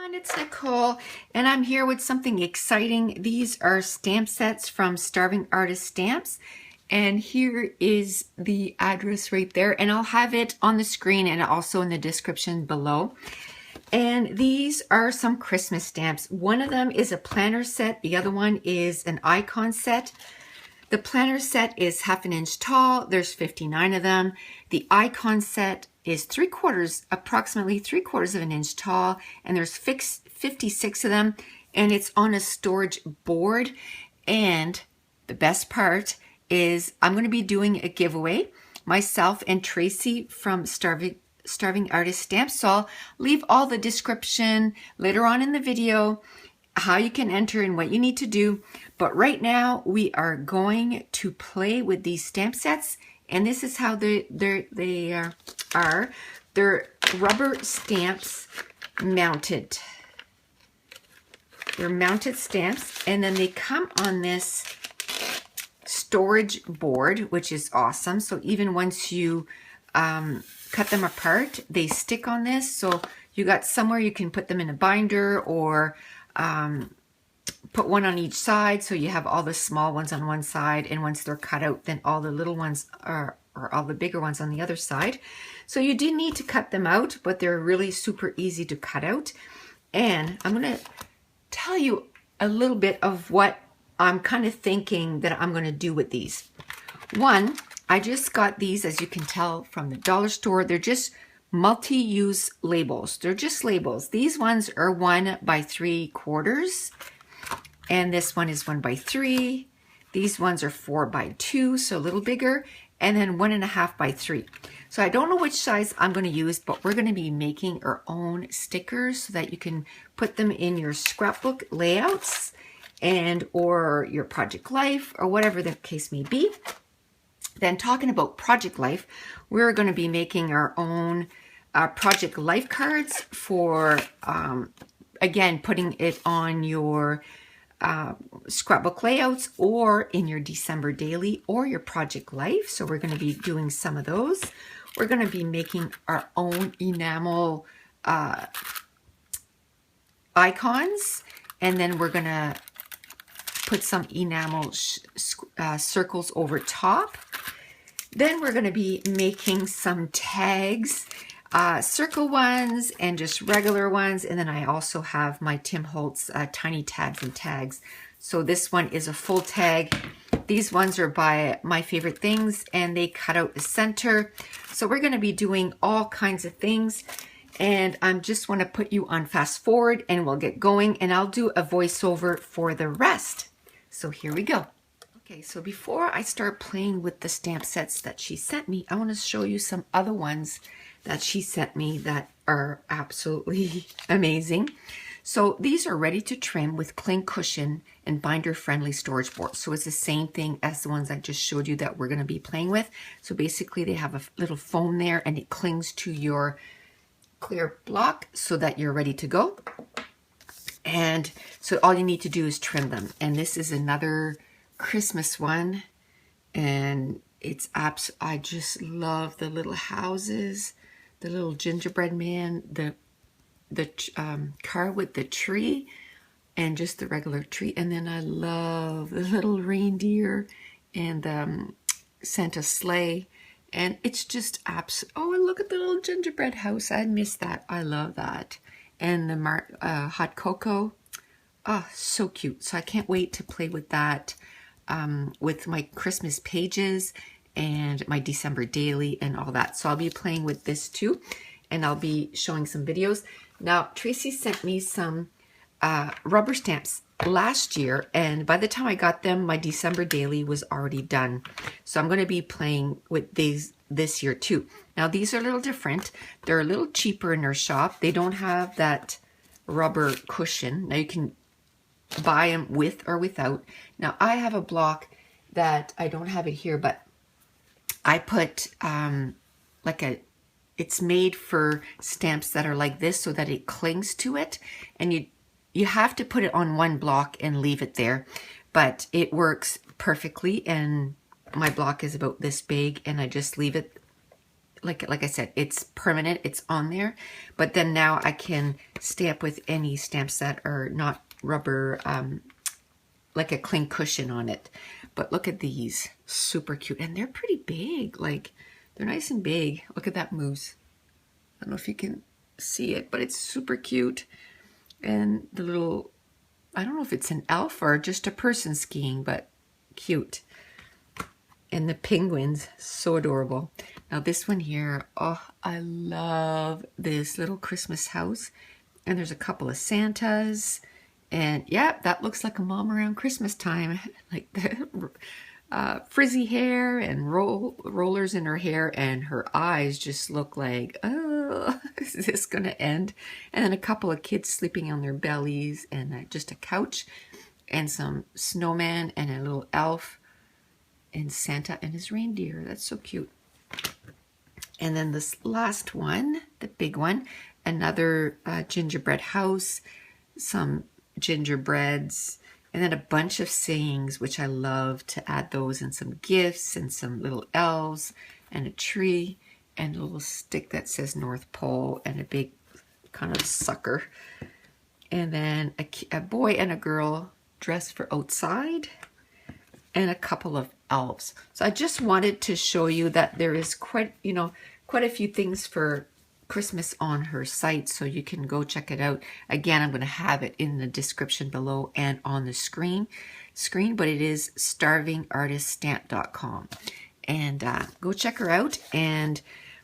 everyone, it's Nicole, and I'm here with something exciting. These are stamp sets from Starving Artist Stamps, and here is the address right there, and I'll have it on the screen and also in the description below. And these are some Christmas stamps. One of them is a planner set, the other one is an icon set. The planner set is 1/2 inch tall. There's 59 of them. The icon set is approximately 3/4 of an inch tall, and there's 56 of them, and it's on a storage board. And the best part is I'm going to be doing a giveaway, myself and Tracy from Starving Artist Stamps. So I'll leave all the description later on in the video, how you can enter and what you need to do. But right now we are going to play with these stamp sets, and this is how they are. They're rubber stamps mounted. They're mounted stamps, and then they come on this storage board, which is awesome. So even once you cut them apart, they stick on this. So you got somewhere you can put them in a binder, or put one on each side, so you have all the small ones on one side, and once they're cut out, then all the little ones or all the bigger ones on the other side. So you do need to cut them out, but they're really super easy to cut out. And I'm going to tell you a little bit of what I'm kind of thinking that I'm going to do with these. One, I just got these, as you can tell, from the dollar store. They're just multi-use labels. They're just labels. These ones are 1 by 3/4, and this one is 1 by 3. These ones are 4 by 2, so a little bigger, and then 1.5 by 3. So I don't know which size I'm going to use, but we're going to be making our own stickers so that you can put them in your scrapbook layouts and or your project life, or whatever the case may be. Then, talking about project life, we're going to be making our own project life cards for, again, putting it on your scrapbook layouts, or in your December daily, or your project life. So we're going to be doing some of those. We're going to be making our own enamel icons, and then we're going to put some enamel circles over top. Then we're going to be making some tags, circle ones and just regular ones. And then I also have my Tim Holtz tiny tabs and tags. So this one is a full tag. These ones are by My Favorite Things, and they cut out the center. So we're going to be doing all kinds of things. And I just want to put you on fast forward, and we'll get going, and I'll do a voiceover for the rest. So here we go. Okay, so before I start playing with the stamp sets that she sent me, I want to show you some other ones that she sent me that are absolutely amazing. So these are ready to trim with cling cushion and binder friendly storage board. So it's the same thing as the ones I just showed you that we're going to be playing with. So basically they have a little foam there, and it clings to your clear block so that you're ready to go. And so all you need to do is trim them. And this is another Christmas one, and it's I just love the little houses, the little gingerbread man, the car with the tree, and just the regular tree. And then I love the little reindeer and Santa sleigh, and it's just oh, and look at the little gingerbread house. I miss that. I love that. And the hot cocoa, oh, so cute. So I can't wait to play with that, with my Christmas pages and my December daily and all that. So I'll be playing with this too, and I'll be showing some videos. Now, Tracy sent me some rubber stamps last year, and by the time I got them, my December daily was already done. So I'm going to be playing with these this year too. Now, these are a little different. They're a little cheaper in their shop. They don't have that rubber cushion. Now, you can buy them with or without. Now, I have a block that I don't have it here, but I put it's made for stamps that are like this, so that it clings to it, and you have to put it on one block and leave it there, but it works perfectly. And my block is about this big, and I just leave it like I said, it's permanent, it's on there. But then now I can stamp with any stamps that are not rubber, like a cling cushion on it. But look at these, super cute. And they're pretty big, like they're nice and big. Look at that moose. I don't know if you can see it, but it's super cute. And the little, I don't know if it's an elf or just a person skiing, but cute. And the penguins, so adorable. Now this one here, oh, I love this little Christmas house. And there's a couple of Santas. And yeah, that looks like a mom around Christmas time. Like the frizzy hair and rollers in her hair. And her eyes just look like, oh, is this going to end? And then a couple of kids sleeping on their bellies. And just a couch. And some snowman and a little elf. And Santa and his reindeer. That's so cute. And then this last one, the big one, another gingerbread house, some gingerbreads, and then a bunch of sayings, which I love to add those, and some gifts and some little elves and a tree and a little stick that says North Pole and a big kind of sucker. And then a boy and a girl dressed for outside and a couple of elves. So I just wanted to show you that there is quite a few things for Christmas on her site, so you can go check it out. Again, I'm going to have it in the description below and on the screen, but it is starvingartiststamp.com. And go check her out. And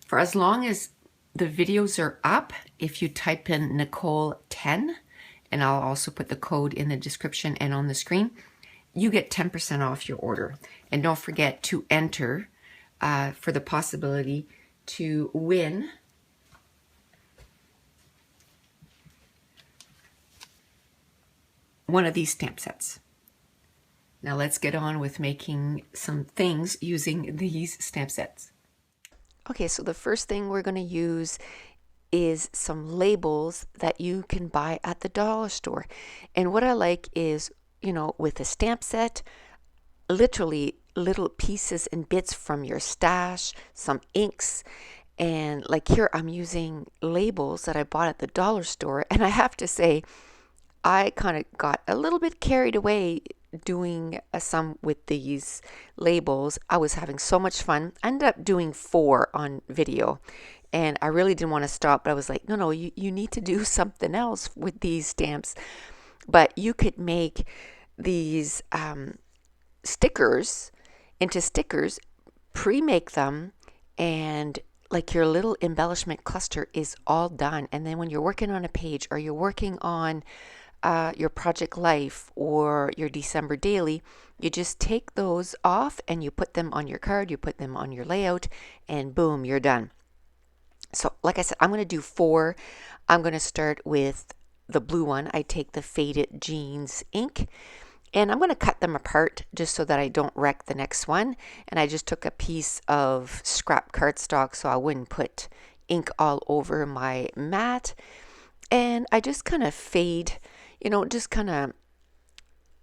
for as long as the videos are up, if you type in Nicole 10, and I'll also put the code in the description and on the screen, you get 10% off your order. And don't forget to enter for the possibility to win one of these stamp sets. Now let's get on with making some things using these stamp sets. Okay, so the first thing we're going to use is some labels that you can buy at the dollar store. And what I like is, with a stamp set, literally little pieces and bits from your stash, some inks, and like here I'm using labels that I bought at the dollar store. And I have to say, I kind of got a little bit carried away doing some with these labels. I was having so much fun. I ended up doing 4 on video, and I really didn't want to stop, but I was like, no, you need to do something else with these stamps. But you could make these stickers into stickers, pre-make them, and like your little embellishment cluster is all done. And then when you're working on a page, or you're working on your project life or your December daily, you just take those off and you put them on your card, you put them on your layout, and boom, you're done. So like I said, I'm going to do 4. I'm going to start with the blue one. I take the Faded Jeans ink, and I'm going to cut them apart just so that I don't wreck the next one. And I just took a piece of scrap cardstock so I wouldn't put ink all over my mat. And I just kind of fade, just kind of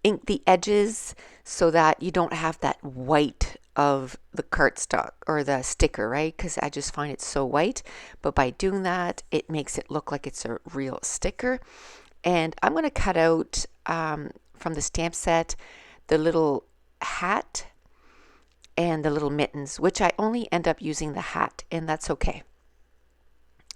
ink the edges so that you don't have that white of the cardstock or the sticker, right? Because I just find it so white. But by doing that, it makes it look like it's a real sticker. And I'm going to cut out from the stamp set the little hat and the little mittens, which I only end up using the hat, and that's okay.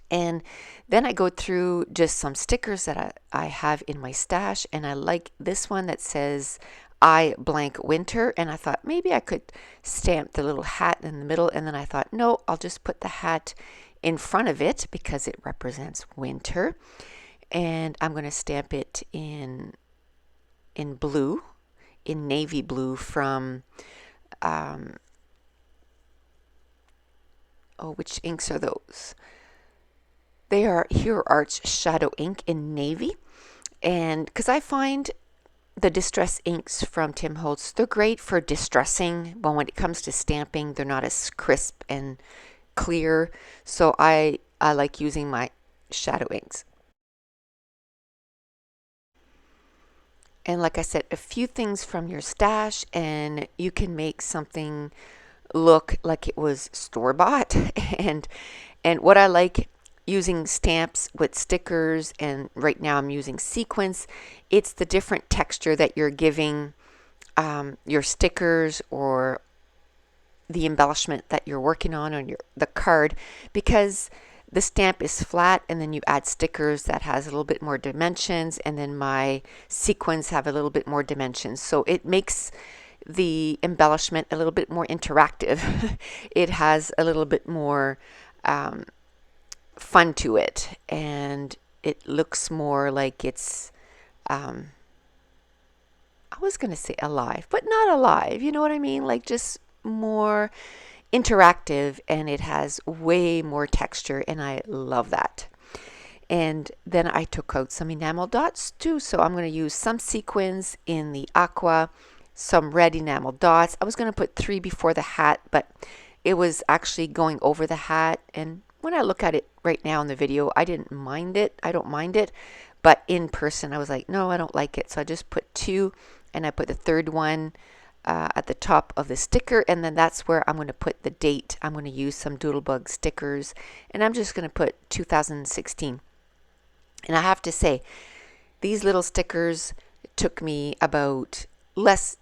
And then I go through just some stickers that I have in my stash, and I like this one that says I blank winter, and I thought maybe I could stamp the little hat in the middle, and then I thought no, I'll just put the hat in front of it because it represents winter. And I'm going to stamp it in blue, in navy blue from which inks are those? They are Hero Arts Shadow Ink in navy. And because I find the distress inks from Tim Holtz, they're great for distressing, but when it comes to stamping, they're not as crisp and clear. So I like using my shadow inks. And like I said, a few things from your stash, and you can make something look like it was store-bought. and and what I like using stamps with stickers, and right now I'm using sequins, it's the different texture that you're giving your stickers or the embellishment that you're working on the card, because the stamp is flat and then you add stickers that has a little bit more dimensions, and then my sequins have a little bit more dimensions, so it makes the embellishment a little bit more interactive. It has a little bit more fun to it, and it looks more like it's I was going to say alive, but not alive. You know what I mean? Like just more interactive, and it has way more texture, and I love that. And then I took out some enamel dots too. So I'm going to use some sequins in the aqua, some red enamel dots. I was going to put 3 before the hat, but it was actually going over the hat. And when I look at it right now in the video, I didn't mind it. I don't mind it. But in person, I was like, no, I don't like it. So I just put 2, and I put the third one at the top of the sticker, and then that's where I'm going to put the date. I'm going to use some Doodlebug stickers, and I'm just going to put 2016. And I have to say, these little stickers took me about less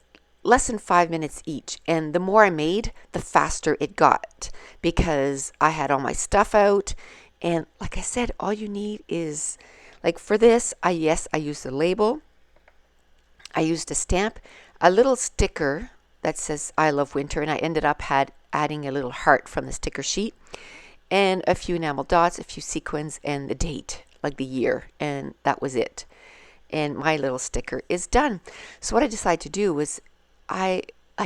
than 5 minutes each, and the more I made, the faster it got, because I had all my stuff out. And like I said, all you need is, like for this, I used the label, I used a stamp, a little sticker that says I love winter, and I ended up adding a little heart from the sticker sheet, and a few enamel dots, a few sequins, and the date, like the year, and that was it. And my little sticker is done. So what I decided to do was I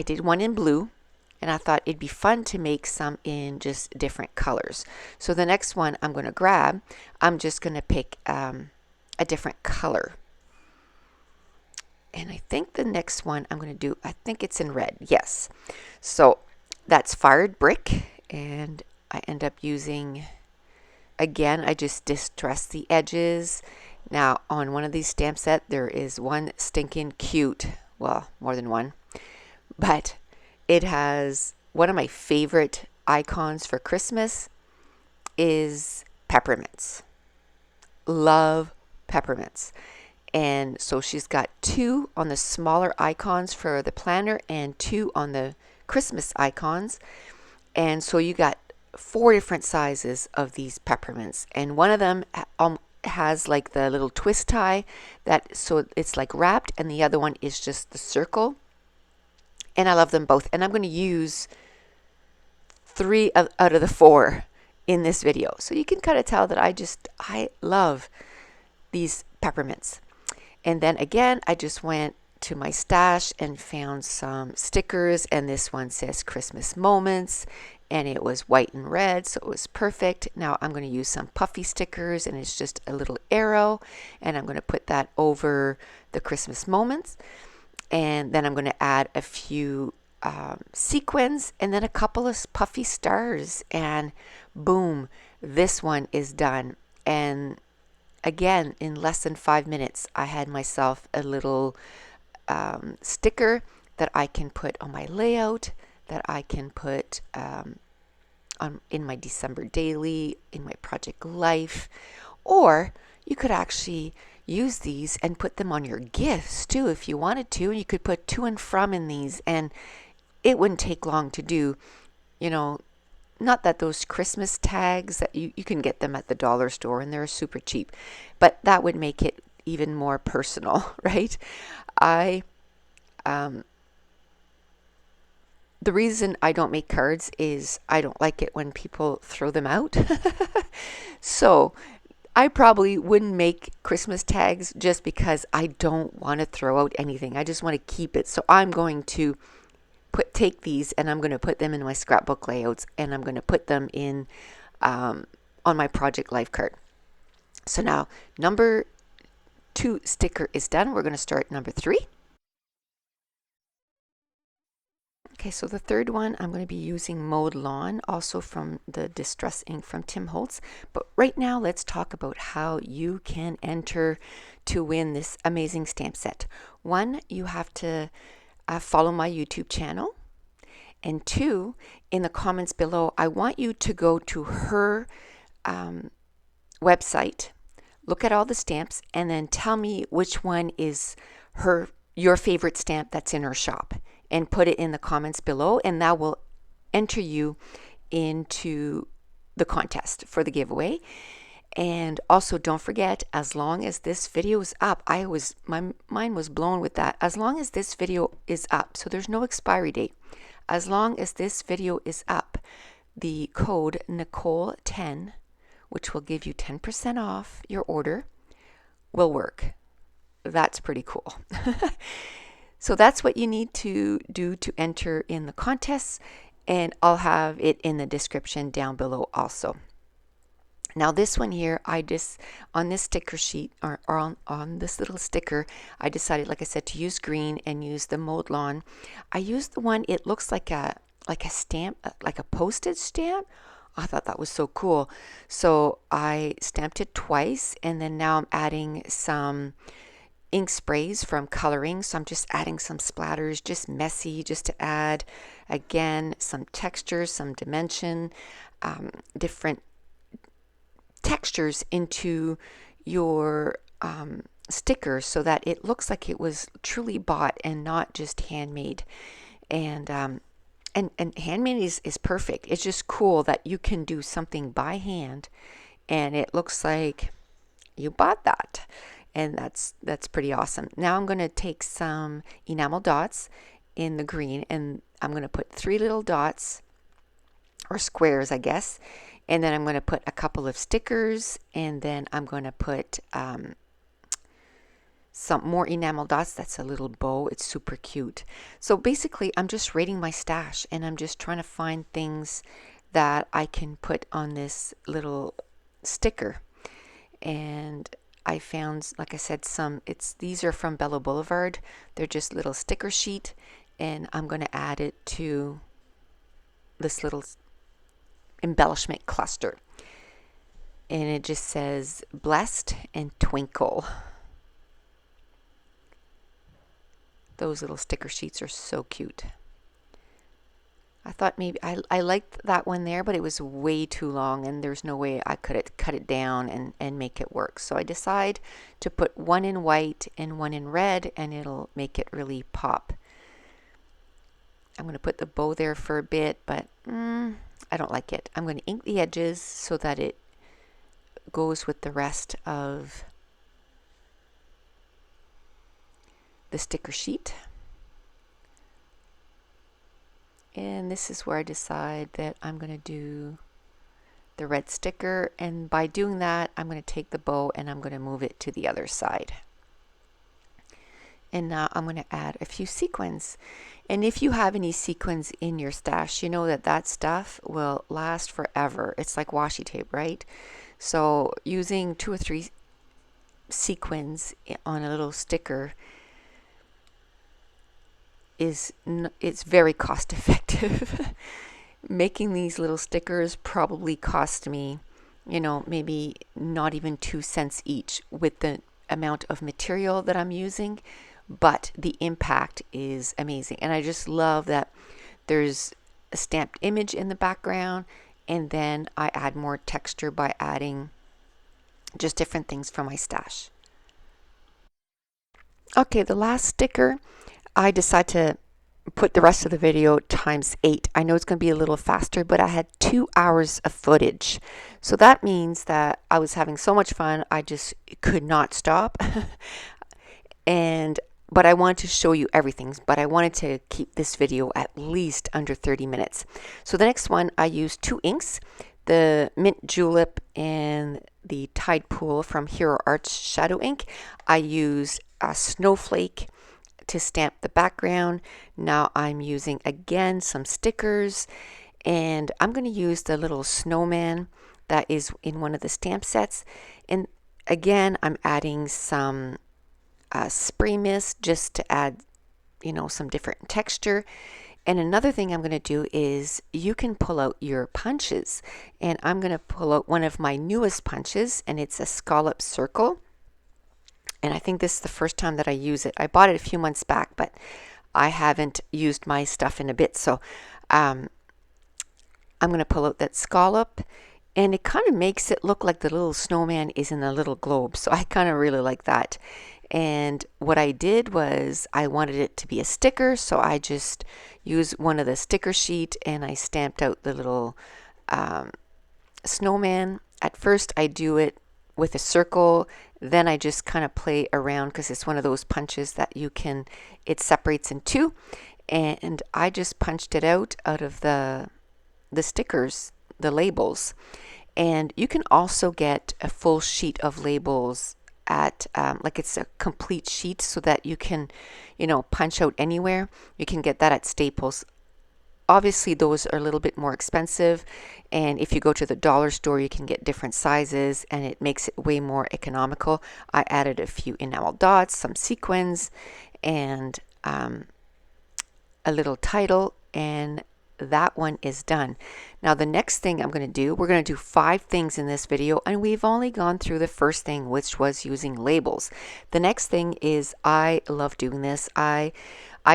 did one in blue, and I thought it'd be fun to make some in just different colors. So the next one I'm going to grab, I'm just going to pick a different color. And I think the next one I'm going to do, I think it's in red. Yes. So that's fired brick, and I end up using, again, I just distress the edges. Now on one of these stamp set, there is one stinking cute, well, more than one, but it has one of my favorite icons for Christmas is peppermints. Love peppermints. And so she's got 2 on the smaller icons for the planner and 2 on the Christmas icons. And so you got 4 different sizes of these peppermints. And one of them has like the little twist tie, that so it's like wrapped, and the other one is just the circle. And I love them both. And I'm going to use 3 out of the 4 in this video. So you can kind of tell that I love these peppermints. And then again, I just went to my stash and found some stickers, and this one says Christmas Moments, and it was white and red, so it was perfect. Now I'm going to use some puffy stickers, and it's just a little arrow, and I'm going to put that over the Christmas Moments. And then I'm going to add a few sequins, and then a couple of puffy stars, and boom, this one is done. And again, in less than 5 minutes, I had myself a little sticker that I can put on my layout, that I can put in my December daily, in my project life, or you could actually use these and put them on your gifts too if you wanted to. You could put to and from in these, and it wouldn't take long to do. You know, not that those Christmas tags that you can get them at the dollar store, and they're super cheap, but that would make it even more personal, right? The reason I don't make cards is I don't like it when people throw them out. So I probably wouldn't make Christmas tags just because I don't want to throw out anything. I just want to keep it. So I'm going to take these, and I'm going to put them in my scrapbook layouts, and I'm going to put them in on my project life card. So now number 2 sticker is done. We're going to start number 3. Okay, so the third one, I'm going to be using Mowed Lawn, also from the Distress ink from Tim Holtz. But right now, let's talk about how you can enter to win this amazing stamp set. One, you have to follow my YouTube channel, And 2, in the comments below, I want you to go to her website, look at all the stamps, and then tell me which one is your favorite stamp that's in her shop, and put it in the comments below, and that will enter you into the contest for the giveaway. And also, don't forget, as long as this video is up, my mind was blown with that. As long as this video is up, so there's no expiry date. As long as this video is up, the code Nicole10, which will give you 10% off your order, will work. That's pretty cool. So that's what you need to do to enter in the contest, and I'll have it in the description down below also. Now this one here, on this sticker sheet, or on this little sticker, I decided, like I said, to use green and use the mowed lawn. I used the one, it looks like a stamp, like a postage stamp. I thought that was so cool. So I stamped it twice, and then now I'm adding some ink sprays from coloring. So I'm just adding some splatters, just messy, just to add, again, some texture, some dimension, different textures into your sticker, so that it looks like it was truly bought and not just handmade. And handmade is perfect. It's just cool that you can do something by hand and it looks like you bought that, and that's pretty awesome. Now I'm going to take some enamel dots in the green, and I'm going to put 3 little dots, or squares I guess, and then I'm going to put a couple of stickers, and then I'm going to put some more enamel dots. That's a little bow. It's super cute. So basically I'm just raiding my stash, and I'm just trying to find things that I can put on this little sticker. And I found, like I said, these are from Bella Boulevard. They're just little sticker sheet, and I'm going to add it to this little embellishment cluster. And it just says blessed and twinkle. Those little sticker sheets are so cute. I thought maybe I liked that one there, but it was way too long, and there's no way I could cut it down and make it work. So I decide to put one in white and one in red, and it'll make it really pop. I'm going to put the bow there for a bit, but I don't like it. I'm going to ink the edges so that it goes with the rest of the sticker sheet. And this is where I decide that I'm going to do the red sticker, and by doing that I'm going to take the bow and I'm going to move it to the other side. And now I'm going to add a few sequins. And if you have any sequins in your stash, you know that stuff will last forever. It's like washi tape, right? So using 2 or 3 sequins on a little sticker it's very cost effective. Making these little stickers probably cost me, maybe not even 2 cents each with the amount of material that I'm using, but the impact is amazing. And I just love that there's a stamped image in the background, and then I add more texture by adding just different things from my stash. Okay, the last sticker, I decided to put the rest of the video times 8. I know it's going to be a little faster, but I had 2 hours of footage. So that means that I was having so much fun, I just could not stop. But I wanted to show you everything, but I wanted to keep this video at least under 30 minutes. So the next one, I used 2 inks, the Mint Julep and the Tide Pool from Hero Arts Shadow Ink. I used a Snowflake to stamp the background. Now I'm using again some stickers, and I'm going to use the little snowman that is in one of the stamp sets. And again, I'm adding some spray mist just to add, some different texture. And another thing I'm going to do is you can pull out your punches, and I'm going to pull out one of my newest punches, and it's a scallop circle. And I think this is the first time that I use it. I bought it a few months back, but I haven't used my stuff in a bit, so um, I'm going to pull out that scallop, and it kind of makes it look like the little snowman is in a little globe. So I kind of really like that. And what I did was I wanted it to be a sticker, so I just used one of the sticker sheet and I stamped out the little um, snowman. At first I do it with a circle, then I just kind of play around because it's one of those punches that it separates in two, and I just punched it out of the stickers, the labels. And you can also get a full sheet of labels at like it's a complete sheet so that you can, punch out anywhere. You can get that at Staples. Obviously, those are a little bit more expensive, and if you go to the dollar store, you can get different sizes, and it makes it way more economical. I added a few enamel dots, some sequins, and a little title, and that one is done. Now the next thing I'm going to do, we're going to do 5 things in this video, and we've only gone through the first thing, which was using labels. The next thing is, I love doing this. I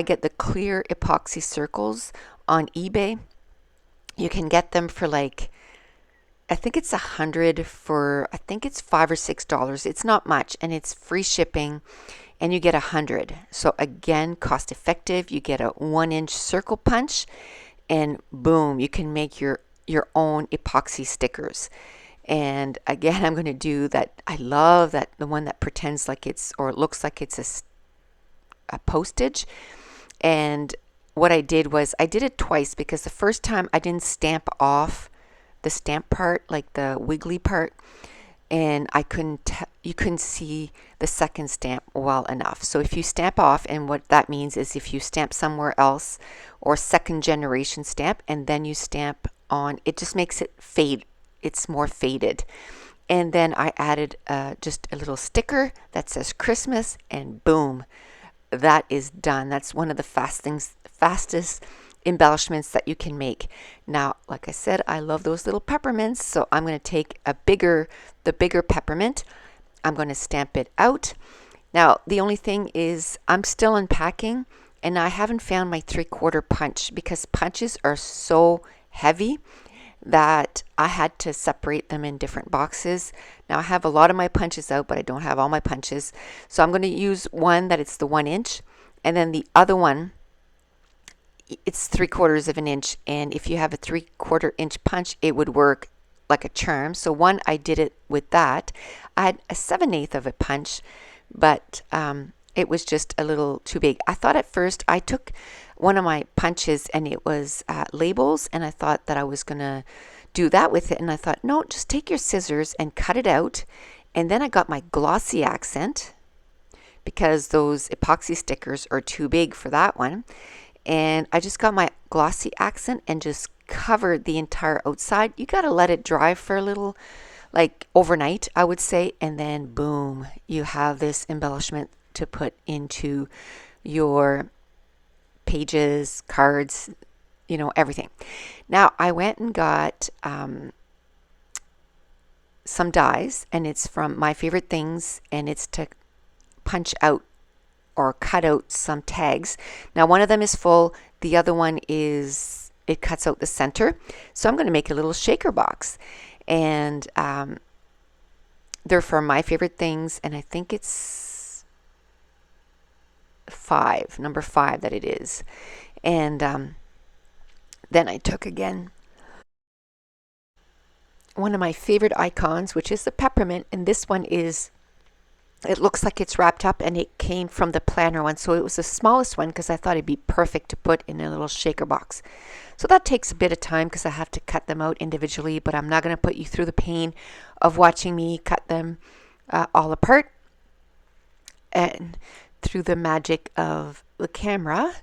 get the clear epoxy circles on eBay. You can get them for like, I think it's 100 for, I think it's $5 or $6. It's not much, and it's free shipping, and you get 100. So again, cost effective. You get a 1-inch circle punch, and boom, you can make your own epoxy stickers. And again, I'm going to do that. I love that, the one that pretends like it's, or it looks like it's a postage. And what I did was I did it twice, because the first time I didn't stamp off the stamp part, like the wiggly part, and you couldn't see the second stamp well enough. So if you stamp off, and what that means is if you stamp somewhere else, or second generation stamp, and then you stamp on, it just makes it fade. It's more faded. And then I added just a little sticker that says Christmas, and boom, that is done. That's one of the fastest embellishments that you can make. Now, like I said, I love those little peppermints, so I'm going to take the bigger peppermint. I'm going to stamp it out. Now, the only thing is I'm still unpacking, and I haven't found my 3/4 punch, because punches are so heavy that I had to separate them in different boxes. Now I have a lot of my punches out, but I don't have all my punches. So I'm going to use one that it's the 1-inch, and then the other one, it's 3/4 of an inch. And if you have a 3/4 inch punch, it would work like a charm. So one, I did it with that. I had a 7/8 of a punch, but it was just a little too big. I thought at first, I took one of my punches and it was labels, and I thought that I was going to do that with it. And I thought, no, just take your scissors and cut it out. And then I got my glossy accent, because those epoxy stickers are too big for that one. And I just got my glossy accent and just covered the entire outside. You got to let it dry for a little, like overnight, I would say. And then boom, you have this embellishment to put into your pages, cards, everything. Now I went and got some dies, and it's from My Favorite Things, and it's to punch out or cut out some tags. Now one of them is full, the other one is, it cuts out the center. So I'm going to make a little shaker box, and they're from My Favorite Things, and I think it's number 5 that it is. And then I took again one of my favorite icons, which is the peppermint, and this one is, it looks like it's wrapped up, and it came from the planner one, so it was the smallest one, because I thought it'd be perfect to put in a little shaker box. So that takes a bit of time, because I have to cut them out individually, but I'm not going to put you through the pain of watching me cut them all apart. And through the magic of the camera,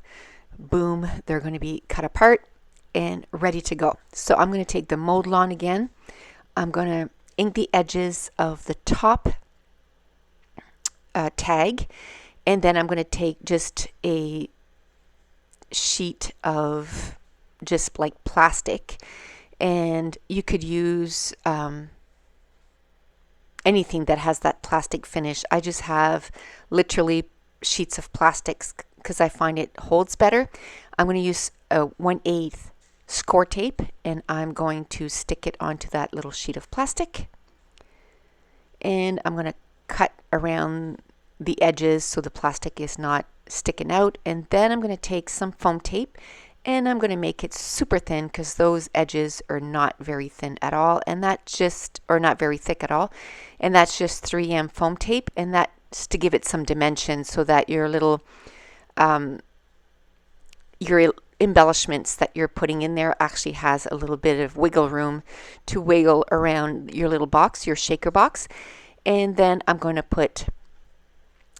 boom, they're going to be cut apart and ready to go. So I'm going to take the Moldlon again. I'm going to ink the edges of the top tag, and then I'm going to take just a sheet of just like plastic, and you could use anything that has that plastic finish. I just have literally sheets of plastics because I find it holds better. I'm going to use a 1/8 score tape, and I'm going to stick it onto that little sheet of plastic. And I'm going to cut around the edges so the plastic is not sticking out. And then I'm going to take some foam tape and I'm going to make it super thin, because those edges are not very thin at all, and that just, or not very thick at all, and that's just 3M foam tape, and that's to give it some dimension so that your little your embellishments that you're putting in there actually has a little bit of wiggle room to wiggle around your little box, your shaker box. And then I'm going to put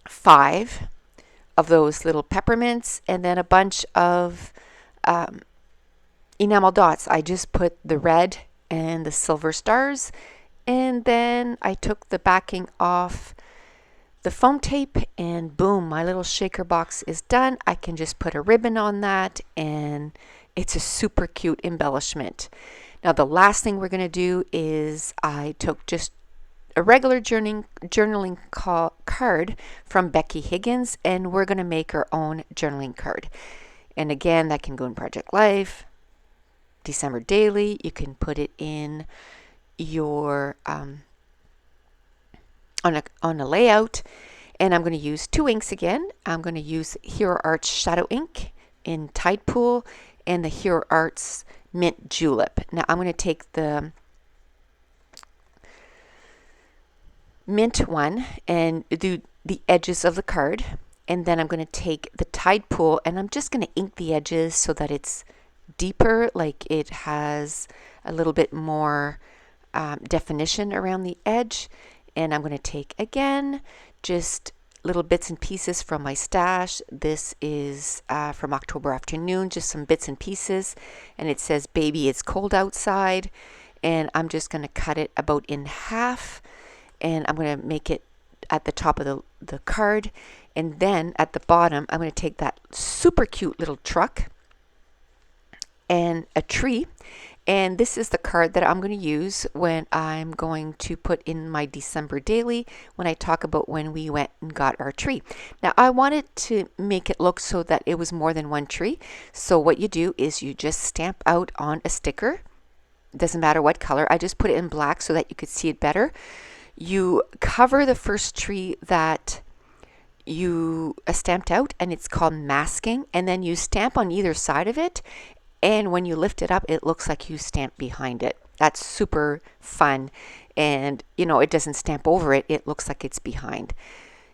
5 of those little peppermints, and then a bunch of enamel dots. I just put the red and the silver stars, and then I took the backing off the foam tape, and boom, my little shaker box is done. I can just put a ribbon on that, and it's a super cute embellishment. Now the last thing we're going to do is I took just a regular journaling card from Becky Higgins, and we're going to make our own journaling card. And again, that can go in Project Life, December Daily. You can put it in your on a layout. And I'm going to use 2 inks again. I'm going to use Hero Arts Shadow Ink in Tide Pool and the Hero Arts Mint Julep. Now I'm going to take the mint one and do the edges of the card, and then I'm going to take the Tide Pool and I'm just going to ink the edges so that it's deeper, like it has a little bit more definition around the edge. And I'm going to take again just little bits and pieces from my stash. This is from October Afternoon, just some bits and pieces, and it says baby it's cold outside, and I'm just going to cut it about in half, and I'm going to make it at the top of the card. And then at the bottom I'm going to take that super cute little truck and a tree, and this is the card that I'm going to use when I'm going to put in my December Daily when I talk about when we went and got our tree. Now I wanted to make it look so that it was more than one tree, so what you do is you just stamp out on a sticker. Doesn't matter what color, I just put it in black so that you could see it better. You cover the first tree that you stamped out, and it's called masking, and then you stamp on either side of it, and when you lift it up it looks like you stamped behind it. That's super fun, and you know, it doesn't stamp over it, it looks like it's behind.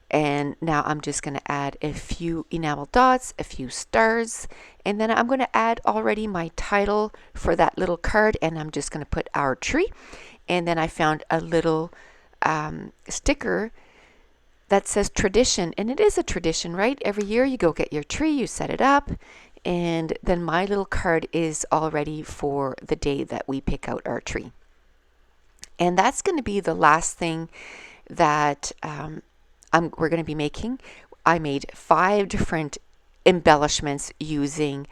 And now I'm just going to add a few enamel dots, a few stars, and then I'm going to add already my title for that little card, and I'm just going to put our tree. And then I found a little sticker that says tradition, and it is a tradition, right? Every year you go get your tree, you set it up, and then my little card is all ready for the day that we pick out our tree. And that's going to be the last thing that we're going to be making. I made 5 different embellishments using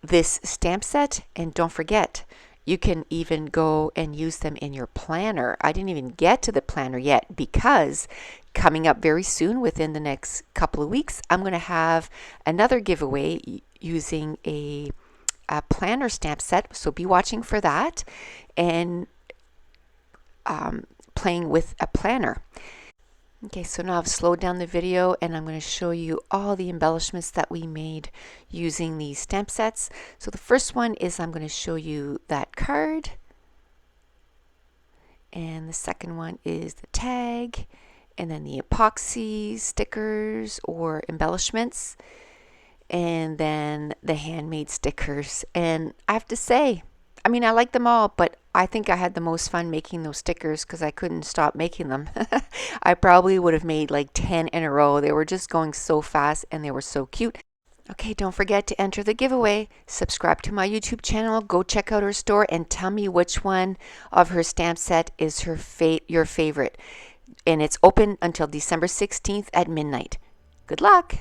this stamp set, and don't forget, you can even go and use them in your planner. I didn't even get to the planner yet, because coming up very soon, within the next couple of weeks, I'm going to have another giveaway using a planner stamp set. So be watching for that, and playing with a planner. Okay, so now I've slowed down the video and I'm going to show you all the embellishments that we made using these stamp sets. So the first one is I'm going to show you that card. And the second one is the tag. And then the epoxy stickers or embellishments. And then the handmade stickers. And I have to say, I mean, I like them all, but I think I had the most fun making those stickers because I couldn't stop making them. I probably would have made like 10 in a row. They were just going so fast and they were so cute. Okay, don't forget to enter the giveaway. Subscribe to my YouTube channel, go check out her store, and tell me which one of her stamp set is your favorite. And it's open until December 16th at midnight. Good luck!